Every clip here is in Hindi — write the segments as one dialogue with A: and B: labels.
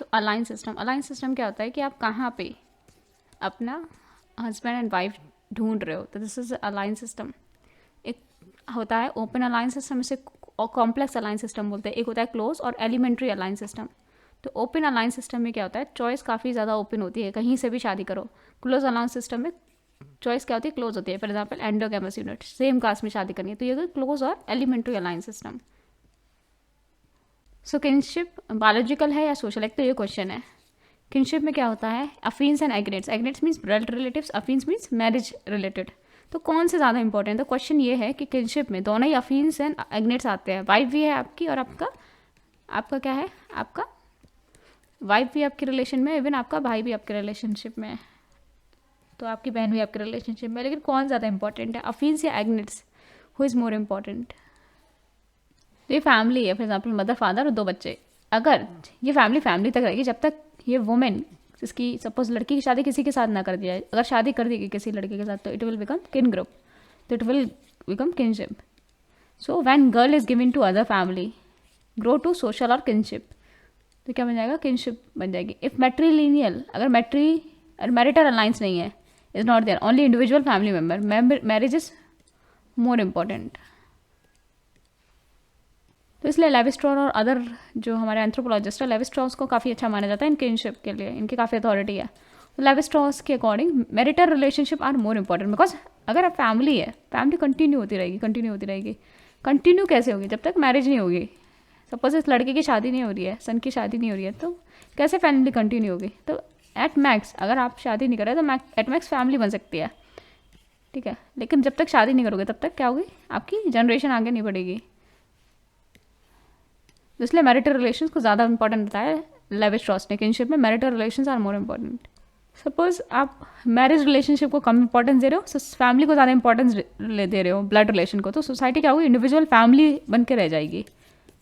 A: तो अलाइन सिस्टम क्या होता है कि आप कहाँ पे अपना हस्बैंड एंड वाइफ ढूंढ रहे हो, तो दिस इज अलाइन सिस्टम। एक होता है ओपन अलाइन सिस्टम, इसे और कॉम्प्लेक्स अलाइन सिस्टम बोलते हैं। एक होता है क्लोज और एलिमेंट्री अलाइन सिस्टम। तो ओपन अलाइन सिस्टम में क्या होता है, चॉइस काफ़ी ज़्यादा ओपन होती है, कहीं से भी शादी करो। क्लोज अलाइन सिस्टम में चॉइस क्या होती है, क्लोज होती है। For example endogamous unit, same caste में शादी करनी है, तो ये क्लोज और elementary alliance system. So kinship biological है या सोशल, एक तो ये क्वेश्चन है। किनशिप में क्या होता है, affines and agnates. Agnates means blood relatives, affines means marriage related. तो कौन से ज़्यादा इंपॉर्टेंट है, तो क्वेश्चन ये है कि किनशिप में दोनों ही अफीन्स एंड एग्नेट्स आते हैं। वाइफ भी है आपकी और आपका क्या है, आपका वाइफ भी आपके रिलेशन में, इवन आपका भाई भी आपके रिलेशनशिप में है, तो आपकी बहन भी आपके रिलेशनशिप में। लेकिन कौन ज़्यादा इंपॉर्टेंट है, अफीन्स या एग्नेट्स, हु इज़ मोर इम्पॉर्टेंट। तो ये फैमिली है, फॉर एग्जाम्पल मदर फादर और 2 बच्चे। अगर ये फैमिली तक रहेगी जब तक ये वुमेन, जिसकी सपोज लड़की की शादी किसी के साथ ना कर दिया है, अगर शादी कर देगी किसी लड़के के साथ, तो it will become kin group, तो it will become kinship. So when girl is given to other family, grow to social और किनशिप, तो क्या बन जाएगा, किनशिप बन जाएगी। इफ मैट्रीलिनियल, अगर मैरिटल अलाइंस नहीं है, is not there, only individual family member, marriage is more important. तो इसलिए लेवी स्ट्रॉस और अदर जो हमारे एंथ्रोपोलॉजिस्ट है, लेवी स्ट्रॉस को काफ़ी अच्छा माना जाता है इन किनशिप के लिए, इनकी काफ़ी अथॉरिटी है। तो लेवी स्ट्रॉस के according marital relationship are more important, because अगर आप फैमिली है, फैमिली कंटिन्यू होती रहेगी। कंटिन्यू कैसे होगी, जब तक मैरिज नहीं होगी। सपोज इस लड़के की शादी नहीं हो रही है, सन की शादी नहीं हो रही है, तो कैसे फैमिली कंटिन्यू होगी। तो एट मैक्स अगर आप शादी नहीं कर रहे तो एट मैक्स फैमिली बन सकती है, ठीक है। लेकिन जब तक शादी नहीं करोगे तब तक क्या होगी, आपकी जनरेशन आगे नहीं बढ़ेगी। इसलिए मैरिटल रिलेशंस को ज़्यादा इंपॉर्टेंट बताया लेवी स्ट्रॉस ने, किनशिप में marital relations are more important. Suppose आप मैरिज रिलेशनशिप को कम इंपॉर्टेंस दे रहे हो, फैमिली को ज़्यादा इंपॉर्टेंस दे रहे हो, ब्लड रिलेशन को, तो सोसाइटी क्या होगी, इंडिविजुअल फैमिली बन के रह जाएगी,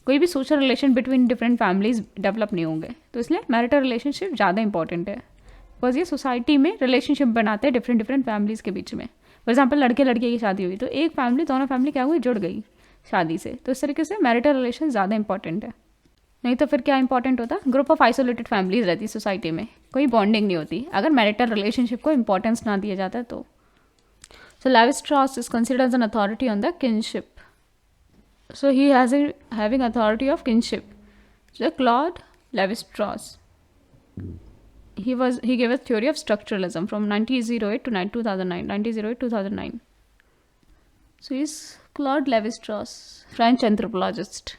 A: कोई भी social relation between different families develop नहीं होंगे। तो इसलिए मैरिटल रिलेशनशिप ज़्यादा इंपॉर्टेंट है, बिकॉज ये सोसाइटी में रिलेशनशिप बनाते हैं डिफरेंट फैमिलीज़ के बीच में। फॉर एग्जाम्पल लड़के लड़के की शादी हुई, तो एक फैमिली, दोनों फैमिली क्या हुई, जुड़ गई शादी से। तो इस तरीके से मैरिटल रिलेशन ज़्यादा इंपॉर्टेंट है। नहीं तो फिर क्या इंपॉर्टेंट होता, ग्रुप ऑफ आइसोलेटेड फैमिलीज रहती है सोसाइटी में, कोई बॉन्डिंग नहीं होती अगर मैरिटल रिलेशनशिप को इंपॉर्टेंस ना दिया जाता है तो। So Levi Strauss is considered as an authority on the kinship, so he has having authority of kinship. So Claude Levi Strauss, he gave a theory of structuralism from 1908 to 2009. So he's Claude Lévi-Strauss, French anthropologist.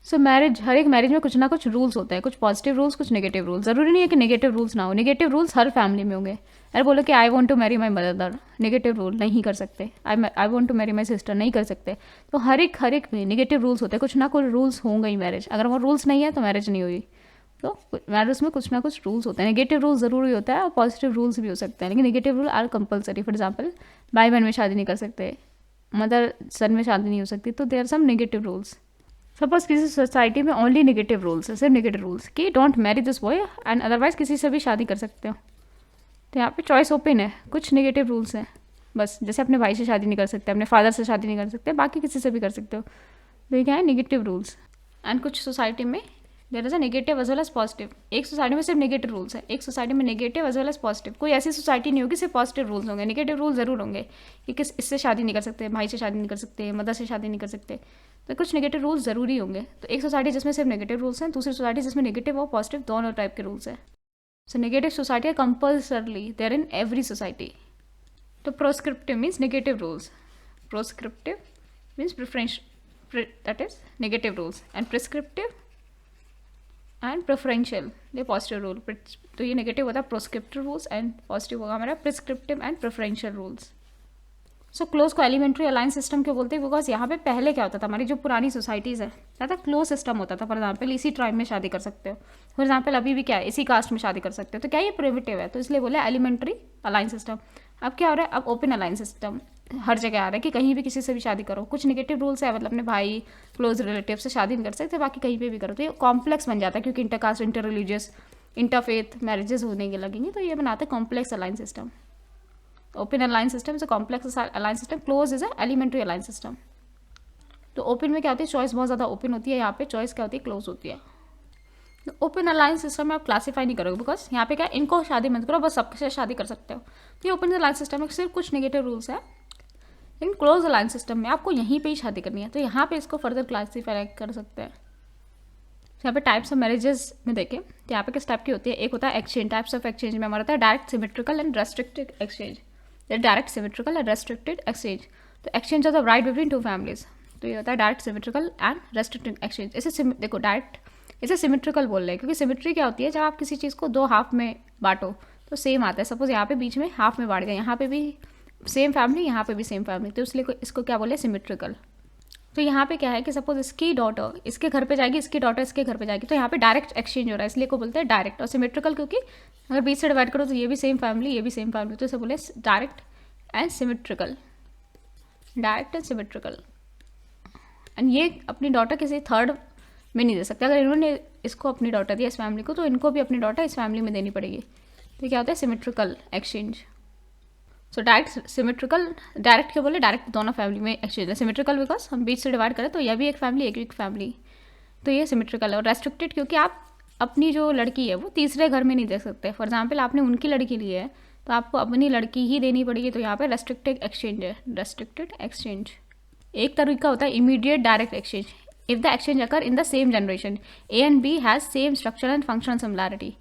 A: सो हर एक मैरिज में कुछ ना कुछ रूल्स होते हैं, कुछ पॉजिटिव रूल्स, कुछ नेगेटिव रूल्स। ज़रूरी नहीं है कि नेगेटिव रूल्स ना हो, नेगेटिव रूल्स हर फैमिली में होंगे। अरे बोलो कि I want to marry my mother, negative rule, नहीं कर सकते। I want to marry my sister, नहीं कर सकते। तो हर एक में नेगेटिव रूल्स होते हैं, कुछ ना कुछ रूल्स होंगे ही मैरिज। अगर वो रूल्स नहीं है तो मैरिज नहीं हुई। तो मैरिज में कुछ ना कुछ रूल्स होते हैं, नेगेटिव रूल ज़रूरी होता है और पॉजिटिव रूल्स भी हो सकते हैं, लेकिन negative rule are compulsory. For example भाई बहन में शादी नहीं कर सकते, मदर सन में शादी नहीं हो सकती, तो there are some negative rules. Suppose किसी सोसाइटी में ओनली नेगेटिव रूल्स है, सिर्फ नेगेटिव रूल्स कि don't marry this boy and otherwise किसी से भी शादी कर सकते हो, तो यहाँ पे चॉइस ओपन है। कुछ नेगेटिव रूल्स हैं बस, जैसे अपने भाई से शादी नहीं कर सकते, अपने फादर से शादी नहीं कर सकते, बाकी किसी से भी कर सकते हो, तो ये क्या है, नेगेटिव रूल्स। एंड कुछ सोसाइटी में there is a negative as well as positive. एक सोसाइटी में सिर्फ नेगेटिव रूल्स है, एक सोसाइटी में negative as well as positive. कोई ऐसी सोसाइटी नहीं होगी सिर्फ पॉजिटिव रूल्स होंगे, नेगेटिव रूल जरूर होंगे कि इससे शादी नहीं कर सकते, भाई से शादी नहीं कर सकते, मदर से शादी नहीं कर सकते, तो कुछ नेगेटिव रूल्स ज़रूरी होंगे। तो एक सोसाइटी जिसमें सिर्फ नेगेटिव रूल्स हैं, दूसरी सोसाइटी जिसमें नेगेटिव और पॉजिटिव दोनों टाइप के रूल्स हैं। सो नेगेटिव सोसाइटी है compulsorily there in every society. तो proscriptive means negative rules, proscriptive means preference, that is negative rules, and prescriptive and preferential ये पॉजिटिव रूल। तो ये नेगेटिव होता है प्रोस्क्रिप्टिव रूल्स एंड पॉजिटिव होगा हमारा prescriptive and preferential rules. So close को एलिमेंट्री अलायंस सिस्टम क्यों बोलते हैं, बिकॉज यहाँ पे पहले क्या होता था, हमारी जो पुरानी सोसाइटीज़ है ज़्यादा क्लोज सिस्टम होता था। फॉर एग्जाम्पल इसी ट्राइब में शादी कर सकते हो, फॉर एग्जाम्पल अभी भी क्या है, इसी कास्ट में शादी कर सकते हो, तो क्या ये प्रिमिटिव है, तो इसलिए बोले एलिमेंट्री अलायंस सिस्टम। अब क्या हो रहा है, अब ओपन अलायंस सिस्टम हर जगह आ रहा है कि कहीं भी किसी से भी शादी करो। कुछ नेगेटिव रूल्स है, मतलब अपने भाई क्लोज रिलेटिव से शादी नहीं कर सकते, बाकी कहीं पे भी करो, तो ये कॉम्प्लेक्स बन जाता है क्योंकि intercaste, inter religious, interfaith marriages होने के लगेंगी, तो ये बनाते हैं complex alliance system. Open alliance system से complex alliance system, close is a elementary alliance system. तो ओपन में क्या होती है, चॉइस बहुत ज़्यादा ओपन होती है, यहाँ पे चॉइस क्या होती है, क्लोज होती है। ओपन अलायंस सिस्टम में आप क्लासीफाई नहीं करोगे, बिकॉज यहाँ पे क्या इनको शादी मत करो, बस सबसे शादी कर सकते हो। तो ये ओपन अलायंस सिस्टम में सिर्फ कुछ नेगेटिव रूल्स है, लेकिन क्लोज अलायंस सिस्टम में आपको यहीं पे ही शादी करनी है, तो यहाँ पे इसको फर्दर क्लासीफाई कर सकते हैं। यहाँ पे टाइप्स ऑफ मैरिजेस में देखें तो यहाँ पे किस टाइप की होती है, एक होता है एक्सचेंज। टाइप्स ऑफ एक्सचेंज में हमारा होता है direct, symmetrical and restricted exchange. Direct, symmetrical and restricted exchange, तो exchange of the right between two families, तो ये होता है direct, symmetrical and restricted exchange. इसे देखो डायरेक्ट, इसे सिमेट्रिकल बोल रहे हैं, क्योंकि सिमेट्री क्या होती है, जब आप किसी चीज़ को दो हाफ में बांटो तो सेम आता है। सपोज यहाँ पे बीच में हाफ में बांट गए, यहाँ पे भी सेम फैमिली, यहाँ पे भी सेम फैमिली, तो इसलिए इसको क्या बोले, सिमेट्रिकल। तो यहाँ पे क्या है कि सपोज इसकी डॉटर इसके घर पे जाएगी, इसकी डॉटर इसके घर पे जाएगी, तो यहाँ पे डायरेक्ट एक्सचेंज हो रहा है, इसलिए को बोलते हैं डायरेक्ट। और सिमेट्रिकल क्योंकि अगर बीच से डिवाइड करो तो ये भी सेम फैमिली, ये भी सेम फैमिली, तो इसे बोले direct and symmetrical, direct and symmetrical. And ये अपनी डॉटर किसी थर्ड में नहीं दे सकते। अगर इन्होंने इसको अपनी डॉटर दी इस फैमिली को, तो इनको भी अपनी डॉटर इस फैमिली में देनी पड़ेगी। तो क्या होता है, symmetrical exchange. So direct, symmetrical, direct क्या बोले, डायरेक्ट दोनों फैमिली में एक्सचेंज है। सिमेट्रिकल बिकॉज हम बीच से डिवाइड करें तो यह भी एक फैमिली, एक फैमिली, तो ये सिमेट्रिकल है। और रेस्ट्रिक्टेड क्योंकि आप अपनी जो लड़की है वो तीसरे घर में नहीं दे सकते। फॉर एग्जाम्पल आपने उनकी लड़की ली है तो आपको अपनी लड़की ही देनी पड़ेगी, तो यहाँ पे रेस्ट्रिक्टेड एक्सचेंज है, रेस्ट्रिक्टेड एक्सचेंज। एक तरीका होता है immediate direct exchange, if the exchange occur in the same generation, A and B has same structure and functional similarity.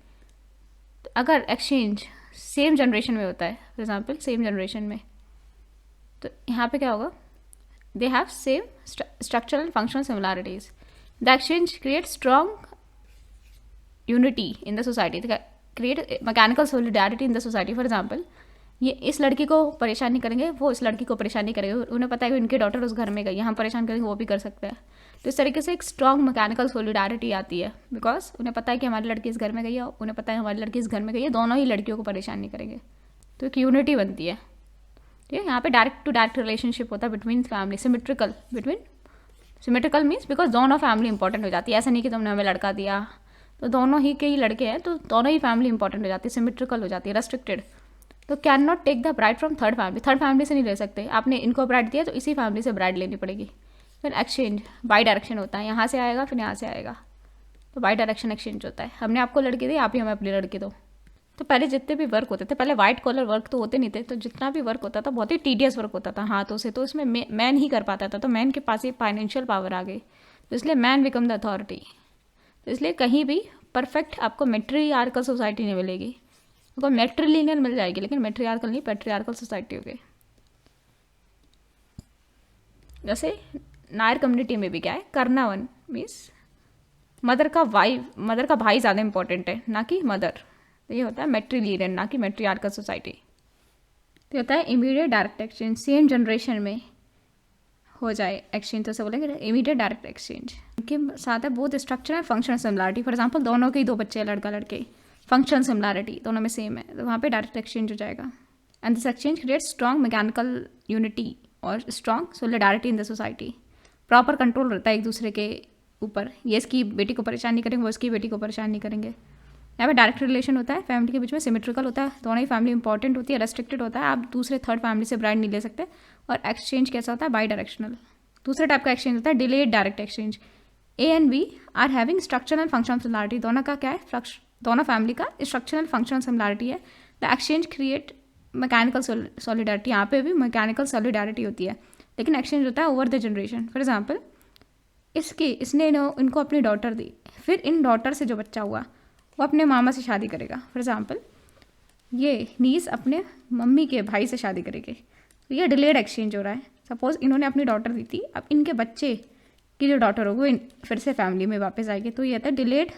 A: अगर एक्सचेंज सेम जनरेशन में होता है, फॉर एग्जाम्पल सेम जनरेशन में, तो यहाँ पे क्या होगा, they have same structural and functional similarities, the exchange create strong unity in the society, create mechanical solidarity in the society. For example ये इस लड़की को परेशान नहीं करेंगे, वो इस लड़की को परेशान नहीं करेंगे, उन्हें पता है कि उनके डॉटर उस घर में गई, यहाँ परेशान करेंगे, वो भी कर सकते हैं। तो इस तरीके से एक स्ट्रॉन्ग मैकेनिकल सोलिडारिटी आती है, बिकॉज उन्हें पता है कि हमारी लड़की इस घर में गई है, उन्हें पता है हमारी लड़की इस घर में गई है, दोनों ही लड़कियों को परेशान नहीं करेंगे, तो एक यूनिटी बनती है। ठीक है, यहाँ पे डायरेक्ट टू डायरेक्ट रिलेशनशिप होता है between family. Symmetrical, between, symmetrical means because दोनों फैमिली इंपॉर्टेंट हो जाती है। ऐसा नहीं कि तुमने हमें लड़का दिया तो दोनों ही के ही लड़के हैं तो दोनों ही फैमिली इंपॉर्टेंट हो जाती है, सिमेट्रिकल हो जाती है। रेस्ट्रिक्टेड तो can not take the bride from third family, third family से नहीं ले सकते, आपने इनको ब्राइड दिया तो इसी फैमिली से ब्राइड लेनी पड़ेगी। फिर एक्सचेंज बाई डायरेक्शन होता है, यहाँ से आएगा फिर यहाँ से आएगा, तो बाई डायरेक्शन एक्सचेंज होता है। हमने आपको लड़की दी, आप ही हमें अपनी लड़की दो। तो पहले जितने भी वर्क होते थे, पहले वाइट कॉलर वर्क तो होते नहीं थे, तो जितना भी वर्क होता था बहुत ही टीडियस वर्क होता था हाथों से, तो इसमें मैन ही कर पाता था, तो मैन के पास ही फाइनेंशियल पावर आ गई, तो इसलिए मैन बिकम द अथॉरिटी। तो इसलिए कहीं भी परफेक्ट आपको मैट्रियार्कल सोसाइटी नहीं मिलेगी, आपको मैट्रिलिनियल मिल जाएगी, लेकिन मैट्रियार्कल नहीं, पैट्रियार्कल सोसाइटी होगी। जैसे नायर कम्युनिटी में भी क्या है, कर्नावन मीन्स मदर का भाई ज़्यादा इंपॉर्टेंट है ना कि मदर, तो ये होता है मैट्रिलिनियल ना कि मैट्रियार्कल सोसाइटी। तो होता है immediate direct exchange, same generation में हो जाए एक्सचेंज, तो ऐसे बोलेंगे इमीडिएट डायरेक्ट एक्सचेंज। के साथ है both structure and functional similarity, for example दोनों के ही दो बच्चे हैं, लड़का लड़के, फंक्शनल सिमिलैरिटी दोनों में सेम है, तो वहाँ पे डायरेक्ट एक्सचेंज हो जाएगा। And this exchange creates strong mechanical unity और strong solidarity in the society. Proper control रहता है एक दूसरे के ऊपर, ये इसकी बेटी को परेशान नहीं करेंगे, वो इसकी बेटी को परेशान नहीं करेंगे। यहाँ पे डायरेक्ट रिलेशन होता है फैमिली के बीच में, सिमेट्रिकल होता है, दोनों ही फैमिली इंपॉर्टेंट होती है, रेस्ट्रिक्टेड होता है, आप दूसरे थर्ड फैमिली से ब्राइड नहीं ले सकते। और एक्सचेंज कैसा होता है, बाई डायरेक्शनल। दूसरे टाइप का एक्सचेंज होता है delayed direct exchange. A and B are having structural and functional similarity, दोनों का क्या है, दोनों फैमिली का स्ट्रक्चरल फंक्शनल सिमिलैरिटी है। The exchange create mechanical solidarity, यहाँ पे भी मैकेनिकल सॉलिडारिटी होती है, लेकिन एक्सचेंज होता है over the generation. For example इसने इनको अपनी डॉटर दी, फिर इन डॉटर से जो बच्चा हुआ वो अपने मामा से शादी करेगा। फॉर एग्जाम्पल ये नीस अपने मम्मी के भाई से शादी करेगी, तो ये डिलेड एक्सचेंज हो रहा है। सपोज इन्होंने अपनी डॉटर दी थी, अब इनके बच्चे की जो डॉटर होगी वो फिर से फैमिली में वापस आएगी, तो ये आता है delayed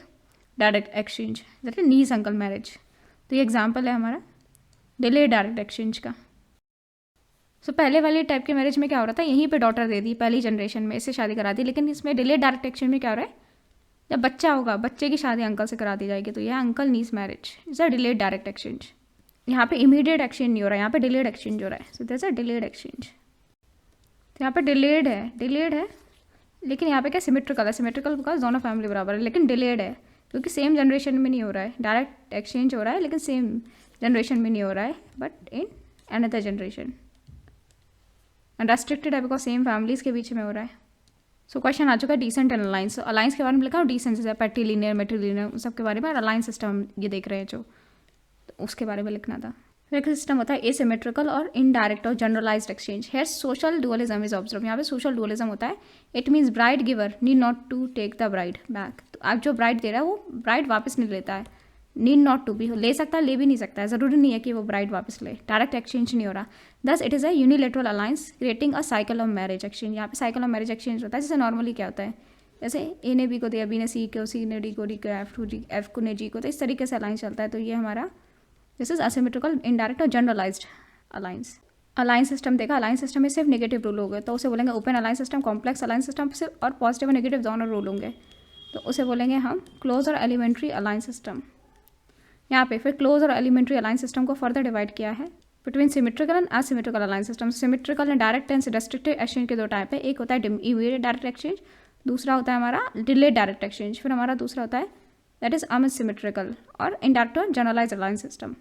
A: direct exchange, that is niece uncle marriage. तो ये एग्जाम्पल है हमारा डिलेड डायरेक्ट एक्सचेंज का। सो पहले वाले टाइप के मैरिज में क्या हो रहा था, यहीं पे डॉटर दे दी पहली जनरेशन में, इससे शादी करा दी, लेकिन इसमें डिलेड डायरेक्ट एक्सचेंज में क्या हो रहा है, जब बच्चा होगा बच्चे की शादी अंकल से करा दी जाएगी, तो यह uncle niece marriage is a delayed direct exchange. यहाँ पे इमीडिएट एक्सचेंज नहीं हो रहा है, यहाँ पे डिलेड एक्सचेंज हो रहा है, so that's a delayed exchange. तो यहाँ पे डिलेड है, लेकिन यहाँ पे क्या सिमेट्रिकल है, सिमेट्रिकल बिकॉज दोनों फैमिली बराबर है, लेकिन डिलेड है क्योंकि सेम जनरेशन में नहीं हो रहा है। डायरेक्ट एक्सचेंज हो रहा है लेकिन सेम जनरेशन में नहीं हो रहा है, but in another generation. And restricted है बिकॉज सेम फैमिलीज के बीच में हो रहा है। सो क्वेश्चन आ चुका है डिसेंट एंड अलाइंस. अलाइंस के बारे में लिखा है, डिसेंट जैसे पैटी लीनियर, मेट्रीलीनियर, उन सब के बारे में. और अलाइंस सिस्टम ये देख रहे हैं जो, तो उसके बारे में लिखना था. फिर एक सिस्टम होता है एसिमेट्रिकल और इनडायरेक्ट और generalized exchange. Here social dualism is observe. यहाँ पे सोशल डुअलिज्म होता है. It means bride giver need not to take the bride back. तो आप जो ब्राइड दे रहा है वो ब्राइड वापस नहीं लेता है. नीड नॉट टू भी ले सकता है, ले भी नहीं सकता है. ज़रूरी नहीं है कि वो ब्राइड वापस ले. डायरेक्ट एक्सचेंज नहीं हो रहा. Thus it is a unilateral alliance creating a cycle of marriage exchange. यहाँ पे साइकिल ऑफ मैरिज एक्सचेंज होता है. जैसे नॉर्मली क्या होता है, जैसे ए ने बी को दिया, बी ने सी को, सी ने डी को, डी को एफ को ने जी को. तो इस तरीके से अलायंस चलता है. तो ये हमारा दिस इज असिमेट्रिकल, इनडायरेक्ट और जनरलाइज्ड अलायंस. अलायंस सिस्टम देखा. अलायंस सिस्टम में सिर्फ नेगेटिव रूल होंगे, तो उसे बोलेंगे open alliance system. Complex alliance system सिर्फ और पॉजिटिव और नेगेटिव दोनों रूल होंगे, तो उसे बोलेंगे हम क्लोज और एलिमेंट्री अलायंस सिस्टम. यहाँ पे फिर क्लोज और एलिमेंट्री अलायंस सिस्टम को फर्दर डिवाइड किया है between symmetrical and asymmetrical alliance system. Symmetrical and direct and restrictive exchange के दो टाइप है. एक होता है इमीडिएट डायरेक्ट एक्सचेंज, दूसरा होता है हमारा डिलेड डायरेक्ट एक्सचेंज. फिर हमारा दूसरा होता है दैट इज अनसिमेट्रिकल और इनडायरेक्ट और जनरलाइज्ड अलायंस सिस्टम.